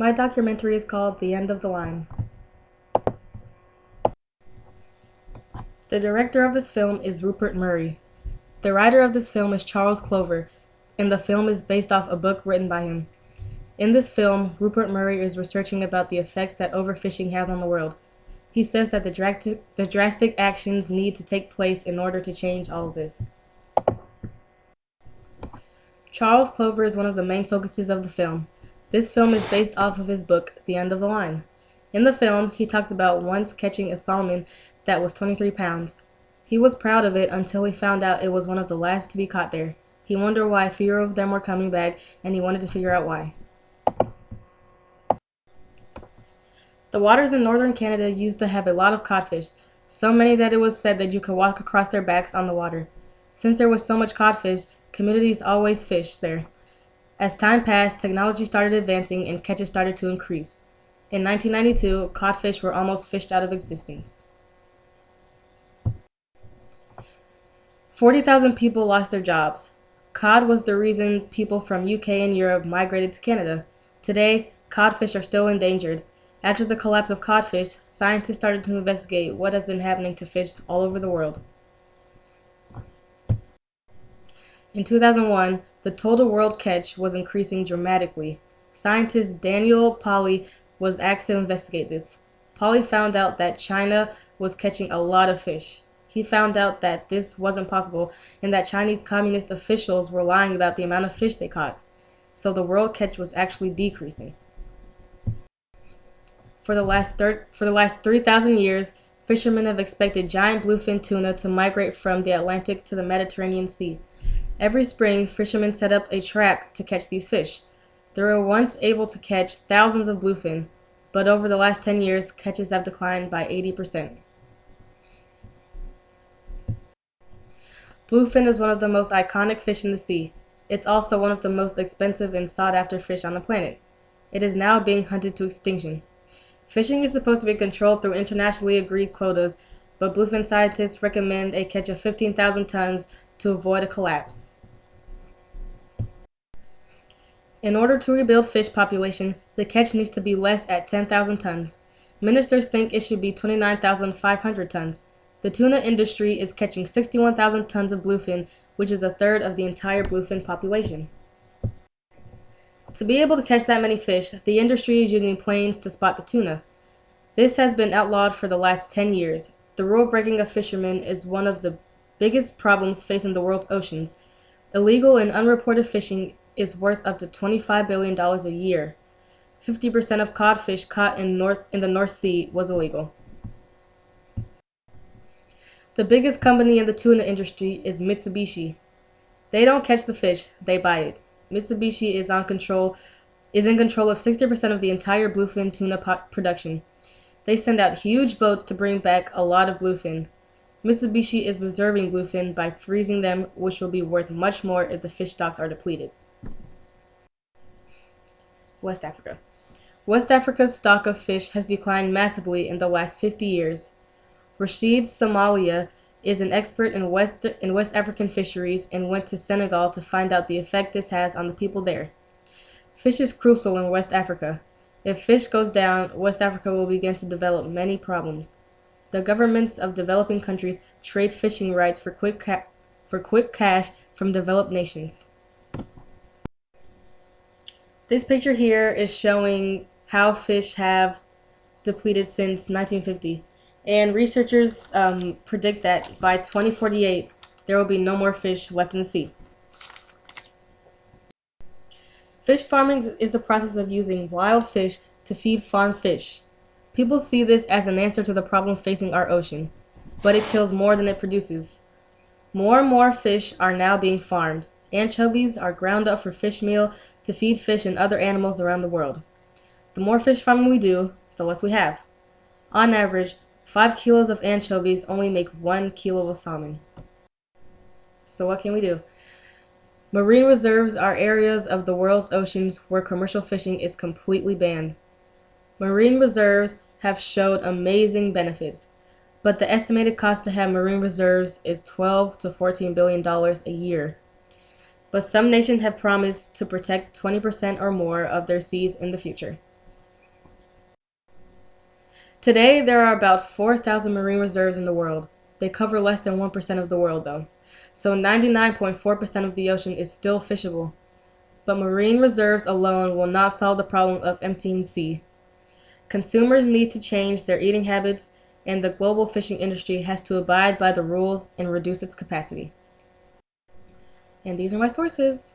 My documentary is called The End of the Line. The director of this film is Rupert Murray. The writer of this film is Charles Clover, and the film is based off a book written by him. In this film, Rupert Murray is researching about the effects that overfishing has on the world. He says that the drastic actions need to take place in order to change all of this. Charles Clover is one of the main focuses of the film. This film is based off of his book, The End of the Line. In the film, he talks about once catching a salmon that was 23 pounds. He was proud of it until he found out it was one of the last to be caught there. He wondered why fewer of them were coming back, and he wanted to figure out why. The waters in northern Canada used to have a lot of codfish, so many that it was said that you could walk across their backs on the water. Since there was so much codfish, communities always fished there. As time passed, technology started advancing and catches started to increase. In 1992, codfish were almost fished out of existence. 40,000 people lost their jobs. Cod was the reason people from UK and Europe migrated to Canada. Today, codfish are still endangered. After the collapse of codfish, scientists started to investigate what has been happening to fish all over the world. In 2001, the total world catch was increasing dramatically. Scientist Daniel Pauly was asked to investigate this. Pauly found out that China was catching a lot of fish. He found out that this wasn't possible and that Chinese communist officials were lying about the amount of fish they caught. So the world catch was actually decreasing. For the last 3,000 years, fishermen have expected giant bluefin tuna to migrate from the Atlantic to the Mediterranean Sea. Every spring, fishermen set up a trap to catch these fish. They were once able to catch thousands of bluefin, but over the last 10 years, catches have declined by 80%. Bluefin is one of the most iconic fish in the sea. It's also one of the most expensive and sought-after fish on the planet. It is now being hunted to extinction. Fishing is supposed to be controlled through internationally agreed quotas, but bluefin scientists recommend a catch of 15,000 tons to avoid a collapse. In order to rebuild fish population, the catch needs to be less at 10,000 tons. Ministers think it should be 29,500 tons. The tuna industry is catching 61,000 tons of bluefin, which is a third of the entire bluefin population. To be able to catch that many fish, the industry is using planes to spot the tuna. This has been outlawed for the last 10 years. The rule breaking of fishermen is one of the biggest problems facing the world's oceans. Illegal and unreported fishing is worth up to $25 billion a year. 50% of codfish caught in the North Sea was illegal. The biggest company in the tuna industry is Mitsubishi. They don't catch the fish, they buy it. Mitsubishi is in control of 60% of the entire bluefin tuna production. They send out huge boats to bring back a lot of bluefin. Mitsubishi is reserving bluefin by freezing them, which will be worth much more if the fish stocks are depleted. West Africa. West Africa's stock of fish has declined massively in the last 50 years. Rashid Somalia is an expert in West African fisheries and went to Senegal to find out the effect this has on the people there. Fish is crucial in West Africa. If fish goes down, West Africa will begin to develop many problems. The governments of developing countries trade fishing rights for quick cash from developed nations. This picture here is showing how fish have depleted since 1950. And researchers predict that by 2048, there will be no more fish left in the sea. Fish farming is the process of using wild fish to feed farmed fish. People see this as an answer to the problem facing our ocean, but it kills more than it produces. More and more fish are now being farmed. Anchovies are ground up for fish meal to feed fish and other animals around the world. The more fish farming we do, the less we have. On average, 5 kilos of anchovies only make 1 kilo of salmon. So what can we do? Marine reserves are areas of the world's oceans where commercial fishing is completely banned. Marine reserves have showed amazing benefits, but the estimated cost to have marine reserves is $12 to $14 billion a year. But some nations have promised to protect 20% or more of their seas in the future. Today, there are about 4,000 marine reserves in the world. They cover less than 1% of the world, though. So 99.4% of the ocean is still fishable. But marine reserves alone will not solve the problem of emptying sea. Consumers need to change their eating habits, and the global fishing industry has to abide by the rules and reduce its capacity. And these are my sources.